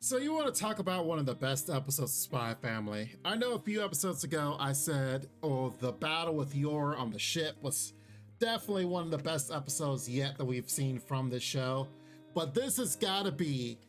So you want to talk about one of the best episodes of Spy Family. I know a few episodes ago I said, oh, the battle with Yor on the ship was definitely one of the best episodes yet that we've seen from this show. But this has got to be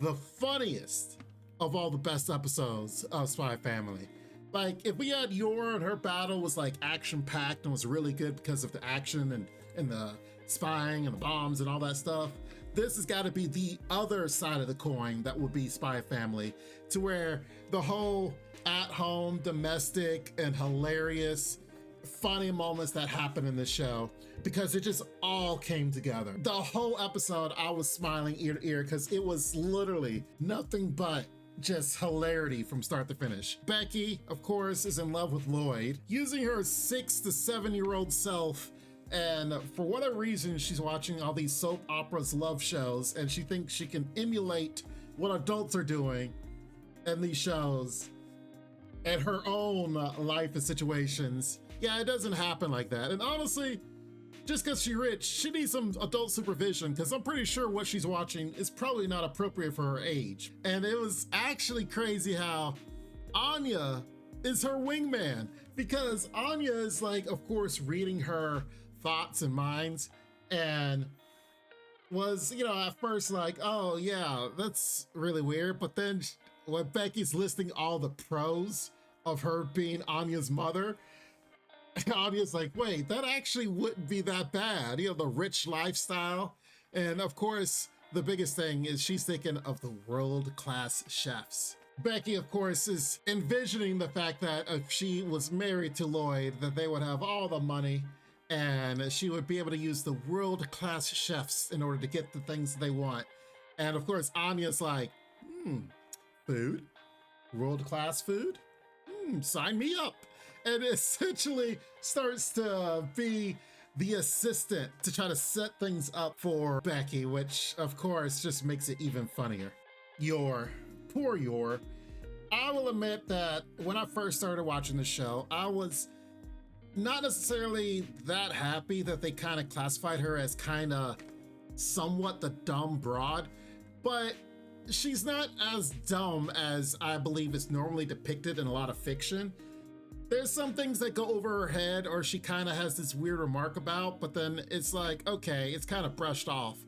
the funniest of all the best episodes of Spy Family. Like, if we had Yor and her battle was like action-packed and was really good because of the action and the spying and the bombs and all that stuff, this has got to be the other side of the coin that would be Spy Family, to where the whole at-home, domestic, and hilarious, funny moments that happen in this show, because it just all came together. The whole episode, I was smiling ear to ear because it was literally nothing but just hilarity from start to finish. Becky, of course, is in love with Loid, using her 6 to 7-year-old self, and for whatever reason, she's watching all these soap operas, love shows, and she thinks she can emulate what adults are doing in these shows and her own life and situations. Yeah, it doesn't happen like that. And honestly, just because she's rich, she needs some adult supervision, because I'm pretty sure what she's watching is probably not appropriate for her age. And it was actually crazy how Anya is her wingman, because Anya is like, of course, reading her thoughts and minds, and was, at first like, oh yeah, that's really weird. But then when Becky's listing all the pros of her being Anya's mother, Anya's like, wait, that actually wouldn't be that bad. The rich lifestyle. And of course, the biggest thing is she's thinking of the world-class chefs. Becky, of course, is envisioning the fact that if she was married to Loid, that they would have all the money and she would be able to use the world-class chefs in order to get the things they want. And of course, Anya's like, food? World-class food? Sign me up. And essentially starts to be the assistant to try to set things up for Becky, which of course just makes it even funnier. Yor, poor Yor. I will admit that when I first started watching the show, I was not necessarily that happy that they kind of classified her as kind of somewhat the dumb broad, but she's not as dumb as I believe is normally depicted in a lot of fiction. There's some things that go over her head, or she kind of has this weird remark about, but then it's like, okay, it's kind of brushed off.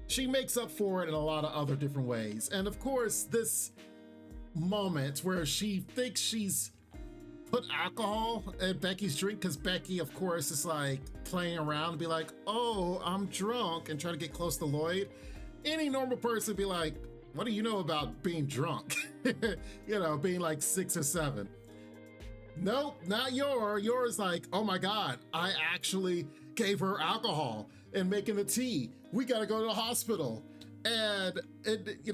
She makes up for it in a lot of other different ways. And of course, this moment where she thinks she's put alcohol in Becky's drink, because Becky, of course, is like playing around and be like, oh, I'm drunk, and try to get close to Loid. Any normal person would be like, what do you know about being drunk? Being like 6 or 7. Nope, not Yor. Yor's like, oh my God, I actually gave her alcohol and making the tea. We gotta go to the hospital. And it,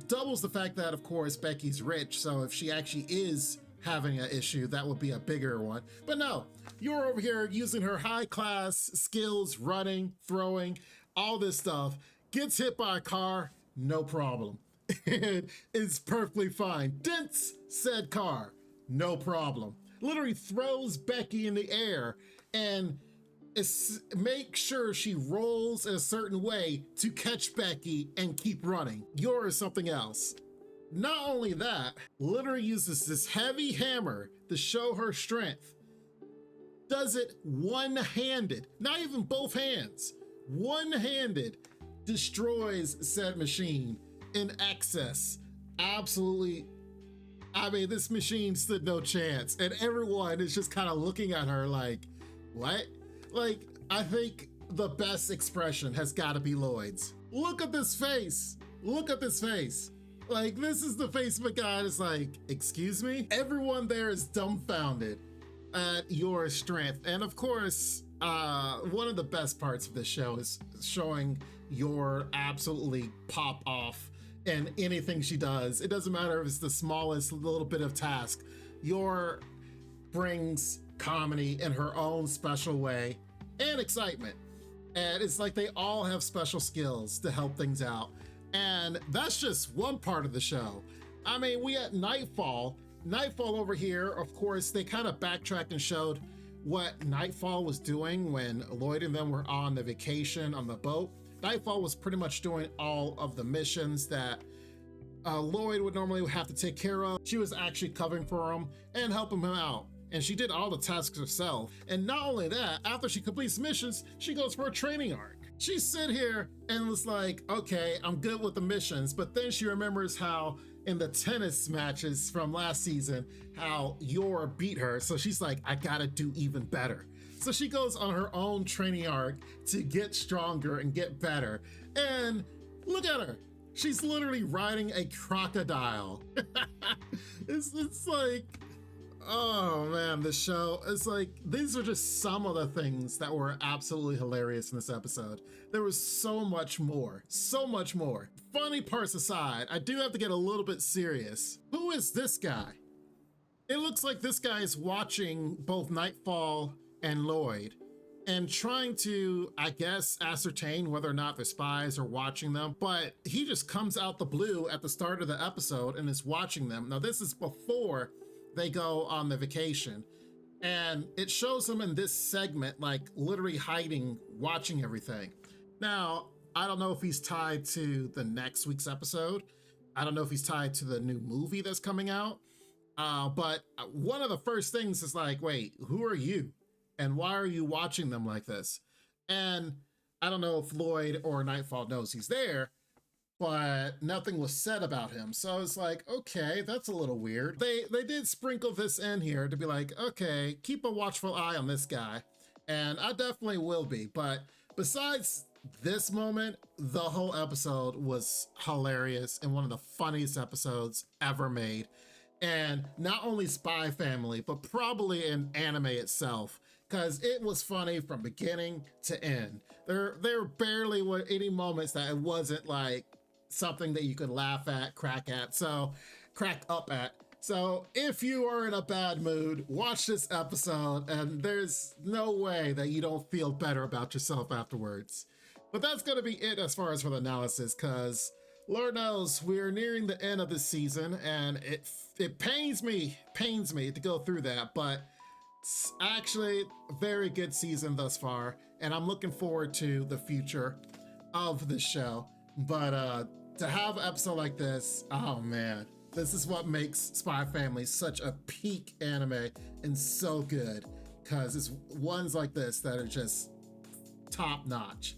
doubles the fact that, of course, Becky's rich. So if she actually is having an issue, that would be a bigger one. But no, Yor over here using her high class skills, running, throwing, all this stuff, gets hit by a car, no problem. It's perfectly fine. Dents said car, no problem. Literally throws Becky in the air and make sure she rolls in a certain way to catch Becky and keep running. Yor is something else. Not only that, literally uses this heavy hammer to show her strength. Does it one-handed, not even both hands, one-handed, destroys said machine in excess. Absolutely. I mean, this machine stood no chance, and everyone is just kind of looking at her like, what? Like, I think the best expression has got to be Loid's. Look at this face. Look at this face. Like, this is the face of a guy that's like, excuse me? Everyone there is dumbfounded at your strength. And of course, one of the best parts of this show is showing Yor absolutely pop off in anything she does. It doesn't matter if it's the smallest little bit of task. Yor brings comedy in her own special way and excitement. And it's like they all have special skills to help things out. And that's just one part of the show. I mean, we had Nightfall. Nightfall over here, of course, they kind of backtracked and showed what Nightfall was doing when Loid and them were on the vacation on the boat. Nightfall was pretty much doing all of the missions that Loid would normally have to take care of. She was actually covering for him and helping him out. And she did all the tasks herself. And not only that, after she completes missions, she goes for a training arc. She sit here and was like, okay, I'm good with the missions. But then she remembers how in the tennis matches from last season, how Yor beat her. So she's like, I gotta do even better. So she goes on her own training arc to get stronger and get better. And look at her. She's literally riding a crocodile. It's like, oh man, the show, it's like, these are just some of the things that were absolutely hilarious in this episode. There was so much more, so much more. Funny parts aside, I do have to get a little bit serious. Who is this guy? It looks like this guy is watching both Nightfall and Loid and trying to, I guess, ascertain whether or not the spies are watching them, but he just comes out the blue at the start of the episode and is watching them. Now, this is before they go on the vacation, and it shows them in this segment, like literally hiding, watching everything. Now, I don't know if he's tied to the next week's episode. I don't know if he's tied to the new movie that's coming out. But one of the first things is like, wait, who are you? And why are you watching them like this? And I don't know if Loid or Nightfall knows he's there, but nothing was said about him. So it's like, okay, that's a little weird. They did sprinkle this in here to be like, okay, keep a watchful eye on this guy. And I definitely will be. But besides this moment, the whole episode was hilarious and one of the funniest episodes ever made. And not only Spy Family, but probably in anime itself, because it was funny from beginning to end. There barely were any moments that it wasn't like something that you could laugh at, crack up at. So if you are in a bad mood, watch this episode and there's no way that you don't feel better about yourself afterwards. But that's going to be it as far as for the analysis, because Lord knows we're nearing the end of this season and it pains me to go through that, but it's actually a very good season thus far, and I'm looking forward to the future of the show. But to have an episode like this, oh man, this is what makes Spy Family such a peak anime and so good, because it's ones like this that are just top notch.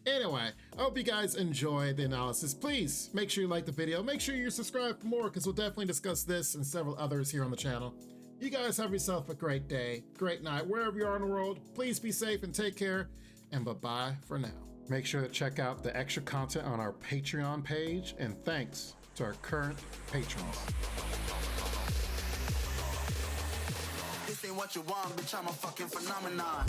Anyway, I hope you guys enjoyed the analysis. Please make sure you like the video. Make sure you're subscribed for more, because we'll definitely discuss this and several others here on the channel. You guys have yourself a great day, great night, wherever you are in the world. Please be safe and take care, and bye-bye for now. Make sure to check out the extra content on our Patreon page, and thanks to our current patrons. This ain't what you want, bitch, I'm a fucking phenomenon.